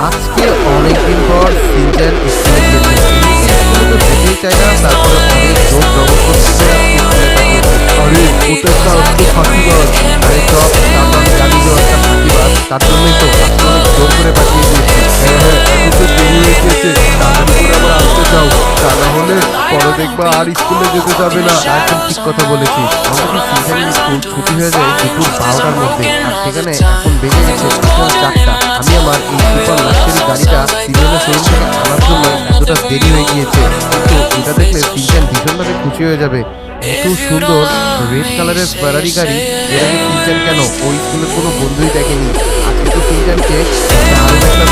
আজকে অনেকদিন পর সিনচান স্কুলে গিয়েছে। এমনিতে স্কুলে তো যেতেই চায় না, তারপরে অনেক জোর জবরদস্তি করে আজকে স্কুলে পাঠিয়েছে। আরে ওটা একটা আস্ত ফাঁকিবাজ। আরে চপ, তা তো আমি জানি যে ও একটা ফাঁকিবাজ, তার জন্যই তো আজকে অনেক জোর করে পাঠিয়ে দিয়েছি। হ্যাঁ হ্যাঁ, এখন তো দেরি হয়ে গিয়েছে, তাড়াতাড়ি করে আবার আসতে যাও, তা না হলে পরে দেখবা আর স্কুলে যেতে যাবে না। একদম ঠিক কথা বলেছিস। আমাদের সিনচানের স্কুল ছুটি হয়ে যায় দুপুর 12টার মধ্যে, আর সেখানে এখন বেজে গেছে বিকাল 4টা। আমি আমার এই সুপার লাক্সারি গাড়িটা সিজনের শোরুম থেকে আনার জন্য এতটা দেরি হয়ে গিয়েছে, কিন্তু এটা দেখলে সিনচান ভীষণভাবে খুশি হয়ে যাবে। এত সুন্দর রেড কালারের ফেরারি গাড়ি, এর আগে সিনচান কেন ওই স্কুলের কোনো বন্ধুই দেখেনি। আজকে তো সিনচানকে দারুণ একটা